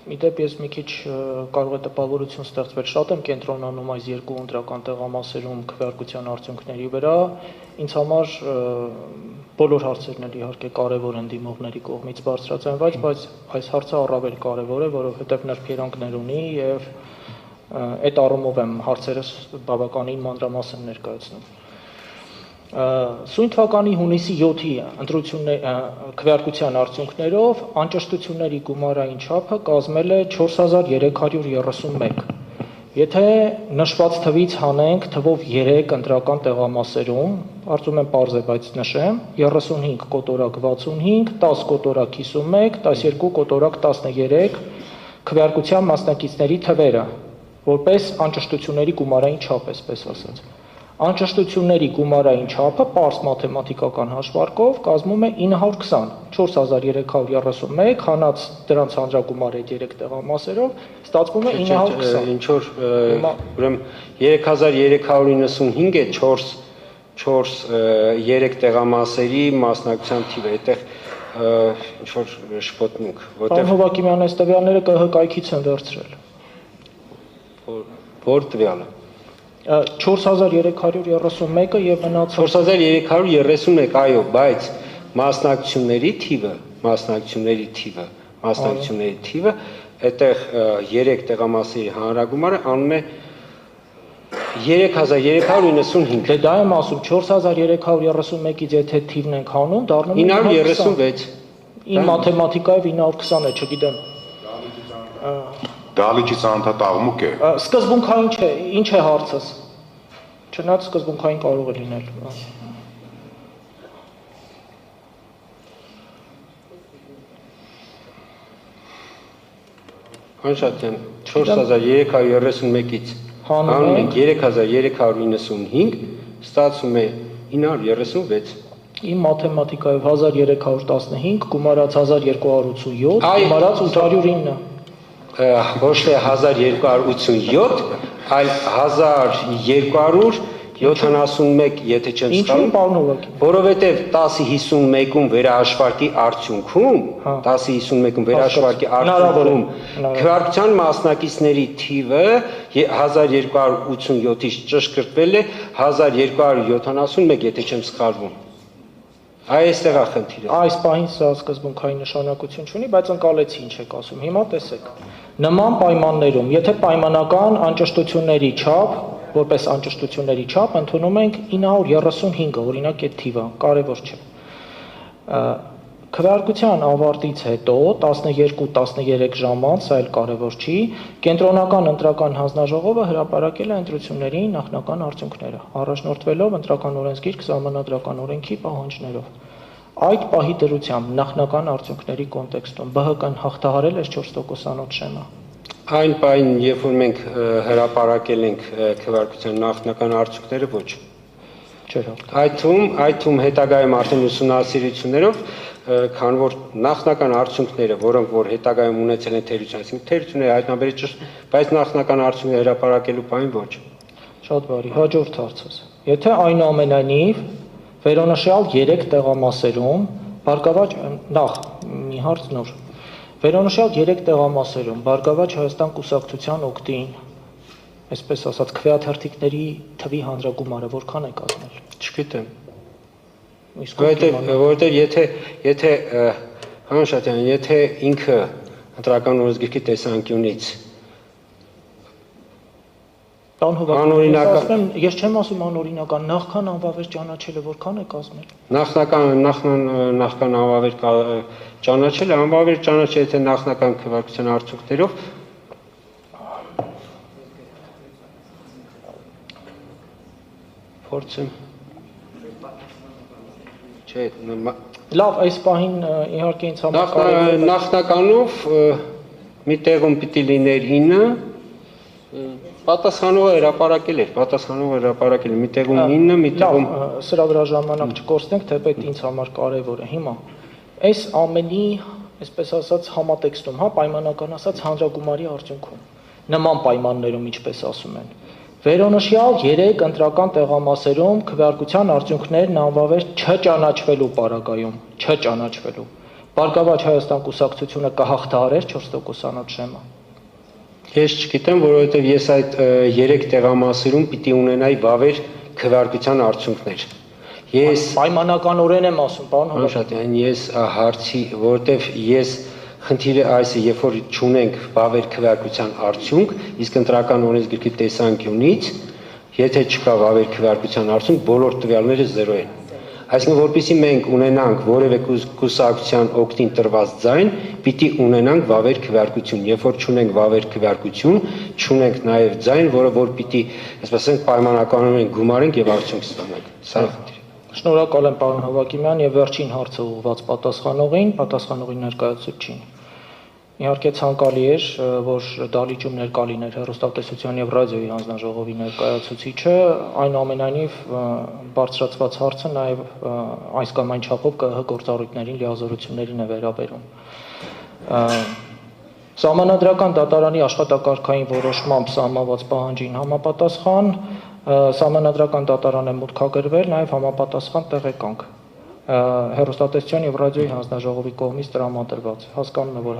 Իդեպ ես մի քիչ կարող է տպավորություն ստեղծվել, շատ եմ կենտրոնանում այս երկու ընտրական տեղամասերում քվեարկության արդյունքների վրա, ինձ համար բոլոր հարցերն էլ իհարկե կարևոր են դիմողների կողմից բարձրացնված, բայց այս հարցը առավել կարևոր է, որովհետև նրբերանգներ ունի եւ այդ առումով եմ հարցերս բավականին մանրամասն ներկայացնում։ Սույն թվականի հունիսի 7-ի քվեարկության արդյունքներով անճշտությունների գումարային չափը կազմել է 4331։ Եթե նշված թվից հանենք թվով 3 ընտրական տեղամասերում, կարծում եմ պարզ է, բայց նշեմ, 35 կոտորակ 65, 10 կոտորակ 51, 12 կոտորակ 13 քվեարկության մասնակիցների թվերը, որպես անճշտությունների գումարային չափ, այսպես ասած։ Անճշտությունների գումարային չափը պարզ մաթեմատիկական հաշվարկով կազմում է 920, 4331, հանած դրանց հանրագումարը այդ 3 տեղամասերով, ստացվում է 920։ Ինչ որ ուրեմն 3395 է 3 տեղամասերի մասնակցության թիվը, այդտեղ ինչ որ շփոթմունք, որտեղ Պարոն Հովակիմյան, այս տվյալները ԿՀ կայքից են վերցրել։ Որ տվյալը 4331-ը եւ մնաց 4331, այո, բայց մասնակցությունների թիվը, այդտեղ 3 տեղամասերի հանրագումարը անում է 3395։ Դե դա եմ ասում, 4331-ից եթե թիվն ենք հանում, դառնում է 936։ Իմ մաթեմատիկայով 920 է, չգիտեմ։ Դալիճից անդադ աղմուկ է։ Սկզբունքային չէ, ինչ է հարցս։ Չնայած սկզբունքային կարող է լինել։ Անշատյան 4331-ից հանում ենք 3395, ստացվում է 936։ Իմ մաթեմատիկայով 1315 գումարած 1287 գումարած 809։ Ոչ թե 1287, այլ 1271, եթե չեմ սխալվում, որովհետև 1051-ում վերահաշվարկի արդյունքում, քվեարկության մասնակիցների թիվը 1287-ից ճշգրտվել է 1271, եթե չեմ սխալվում։ Այստեղ է խնդիրը։ Այս պահին սա սկզբունքային նշանակություն չունի, բայց ընկալեցի ինչ եք ասում։ Հիմա տեսեք։ Նման պայմաններում, եթե պայմանական անճշտությունների չափ, որպես անճշտությունների չափ ընդունում ենք 935-ը, օրինակ այդ թիվը, կարևոր չէ։ Քվեարկության ավարտից հետո 12-13 ժամանց, սա էլ կարևոր չի, կենտրոնական ընտրական հանձնաժողովը հրապարակել է ընտրությունների նախնական արդյունքները, առաջնորդվելով ընտրական օրենսգիրք սահմանադրական օրենքի պահանջներով։ Այդ պահի դրությամբ նախնական արդյունքների կոնտեքստում ԲՀԿ-ն հաղթահարել է 4%-անոց շեմա։ Այն պահին, երբ որ մենք հրապարակել ենք քվեարկության նախնական արդյունքները, ոչ։ Այդ թվում հետագայում արդեն ուսումնասիրություններով, քան որ նախնական արդյունքները, որոնք որ հետագայում ունեցել են թերություն, այսինքն թերությունները հայտնաբերել ճշտ, բայց նախնական արդյունքները հրապարակելու բան ոչ։ Շատ բարի, հաջորդ հարցս։ Եթե այնուամենայնիվ վերոնշյալ 3 տեղամասերում, բարգավաճ նախ մի հարց նոր։ Վերոնշյալ 3 տեղամասերում Բարգավաճ Հայաստան կուսակցության օգտին, այսպես ասած, քվեաթերթիկների թվի հանրագումարը որքան է կազմել։ Չգիտեմ։ Որովհետև եթե Հանշատյան, եթե ինքը ընտրական օրենսգիրքի տեսանկյունից անօրինական, ես չեմ ասում անօրինական, նախքան անվավեր ճանաչելը որքան է կազմել։ Նախքան անվավեր ճանաչելը, անվավեր ճանաչել եթե նախնական քվեարկության արդյունքներով փորձեմ։ Չէ, լավ, այս պահին իհարկե ինձ համար կարևոր է նախնականով մի տեղում պիտի լիներ 9, պատասխանողը հրապարակել էր, մի տեղում 9, մի տեղում սրա վրա ժամանակ չկորցնենք, թեպետ ինձ համար կարևոր է։ Հիմա այս ամենի, այսպես ասած, համատեքստում, պայմանական ասած հանրագումարի արդյունքում, նման պայմաններում, ինչպես ասում են, վերոնշյալ 3 ընտրական տեղամասերում քվեարկության արդյունքներն անվավեր չճանաչվելու պարագայում, Բարգավաճ Հայաստան կուսակցությունը կհաղթահարեր 4%-անոց շեմը։ Ես չգիտեմ, որովհետև ես այդ 3 տեղամասերում պիտի ունենայի վավեր քվեարկության արդյունքներ։ Ես պայմանականորեն եմ ասում, պարոն Հովհաննիսյան, ես հարցի, որովհետև ես խնդիրը այս է, երբ որ չունենք վավեր քվեարկության արդյունք, իսկ ընտրական օրենսգրքի տեսանկյունից, եթե չկա վավեր քվեարկության արդյունք, բոլոր տվյալները 0 են։ Այսինքն, որպեսզի մենք ունենանք որևէ կուսակցության օգտին տրված ձայն, պիտի ունենանք վավեր քվեարկություն։ Երբ որ չունենք վավեր քվեարկություն, չունենք նաև ձայն, որ պիտի, այսպես ասենք, պայմանականորեն գումարենք եւ արդյունք ստանանք։ Սա է խնդիրը։ Շնորհակալ եմ պարոն Հովակիմյան եւ վերջին հարցը ուղղված պատասխանողի ներկայացուցիչին։ Իհարկե ցանկալի էր, որ դալիճում ներկա լիներ հեռուստատեսության եւ ռադիոյի հանձնաժողովի ներկայացուցիչը, այնուամենայնիվ բարձրացված հարցը նաեւ այս կամ այն չափով ԿՀ գործառույթներին լիազորություններին է վերաբերում։ Սահմանադրական դատարանի աշխատակարգային որոշմամբ սահմանված պահանջին համապատասխան Սահմանադրական դատարան է մուտքագրվել նաև համապատասխան տեղեկանք հեռուստատեսության եւ ռադիոյի հանձնաժողովի կողմից տրամադրված։ Հասկանում եմ, որ